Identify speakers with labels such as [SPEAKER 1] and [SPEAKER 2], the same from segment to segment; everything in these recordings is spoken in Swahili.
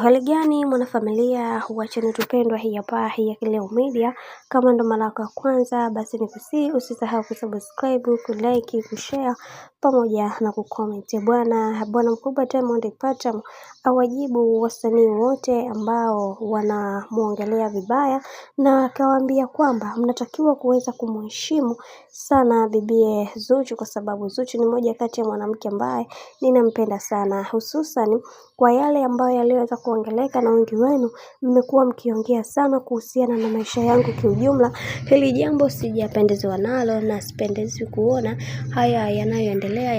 [SPEAKER 1] Hali gani mwanafamilia wa channel tupendwa hii hapa ya Kileo Media. Kama ndo mara yako ya kwanza basi nikusihi usisahau kusubscribe, kulike, kushare pamoja na kucomment. Bwana mkubwa Diamond Platnumz awajibu wasanii wote ambao wanamuongelea vibaya, na akawaambia kwamba mnatakiwa kuweza kumheshimu sana bibie Zuchu, kwa sababu Zuchu ni moja kati ya mwanamke ambaye ninampenda sana, hususan kwa yale ambayo yaliweza kuongeleka na wengi wenu mmekuwa mkiongea sana kuhusiana na maisha yangu kiujumla. Hili jambo sijapendezwa nalo na sipendezi kuona haya yanayoendelea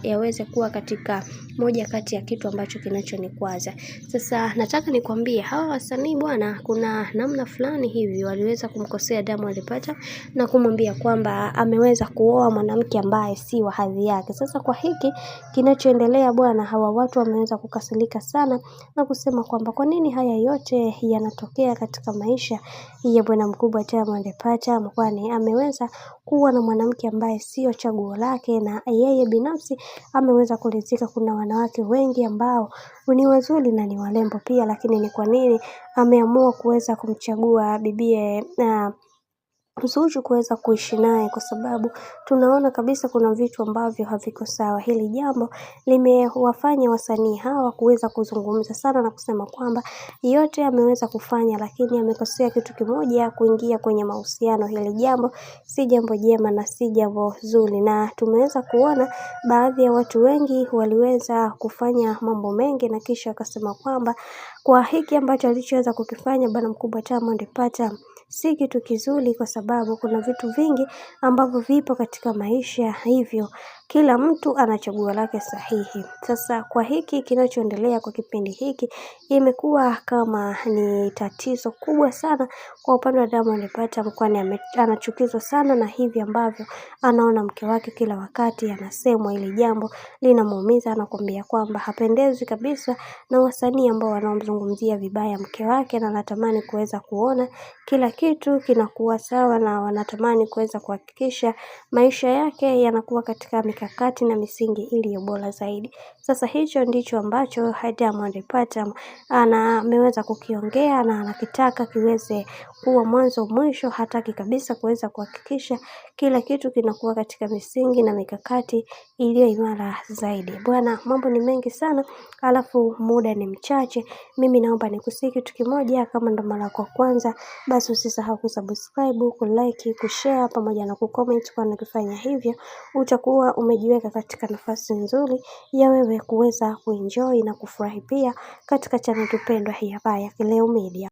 [SPEAKER 1] yaweze kuwa katika moja kati ya kitu ambacho kinachonikwaza. Sasa nataka nikwambie hawa wasanii bwana, kuna namna fulani hivi waliweza kumkosea Diamond Platnumz na kumwambia kwamba ameweza kuoa mwanamke ambaye si wa hadhi yake. Sasa kwa hiki kinachoendelea bwana, hawa watu wameweza kukasirika sana na kusema kwamba kwa nini haya yote yanatokea katika maisha ya bwana mkubwa Diamond Platnumz, kwani ameweza kuwa na mwanamke ambaye sio chaguo lake, na yeye binafsi ameweza kuridhika. Kuna wanawake wengi ambao ni wazuri na ni walembo pia, lakini ni kwa nini ameamua kuweza kumchagua bibie Zuchu kuweza kuishi naye? Kwa sababu tunaona kabisa kuna vitu ambavyo haviko sawa. Hili jambo limewafanya wasanii hawa kuweza kuzungumza sana na kusema kwamba yote ameweza kufanya, lakini amekosea kitu kimoja, kuingia kwenye mahusiano. Hili jambo si jambo jema na si jambo zuri, na tumeweza kuona baadhi ya watu wengi waliweza kufanya mambo mengi na kisha wakasema kwamba kwa hiki ambacho alichoweza kukifanya bwana mkubwa Diamond Platnumz si kitu kizuri, kwa sababu kuna vitu vingi ambavyo vipo katika maisha, hivyo kila mtu ana chaguo lake sahihi. Sasa kwa hiki kinachoendelea kwa kipindi hiki imekuwa kama ni tatizo kubwa sana kwa upande wa Diamond Platnumz, kwani anachukizwa sana na hivi ambavyo anaona mke wake kila wakati anasemwa. Ile jambo linamuumiza, anakuambia kwamba hapendezwi kabisa na wasanii ambao wanaomzungumzia vibaya mke wake, na anatamani kuweza kuona kila kitu kinakuwa sawa, na wanatamani kuweza kuhakikisha maisha yake yanakuwa katika mikakati na misingi iliyo bora zaidi. Sasa hicho ndicho ambacho Diamond Platnumz ameweza kukiongea na anakitaka kiweze kuwa mwanzo mwisho. Hataki kabisa kuweza kuhakikisha kila kitu kinakuwa katika misingi na mikakati iliyo imara zaidi. Bwana, mambo ni mengi sana, alafu muda ni mchache. Mimi naomba nikusihi kitu kimoja, kama ndo mara kwa kwanza basi usisahau kusubscribe, kulike, kushare pamoja na kucomment, kwa nikifanya hivyo utakuwa umejiweka katika nafasi nzuri ya wewe kuweza kuenjoy na kufurahi pia katika channel tupendwa hii hapa ya Kileo Media.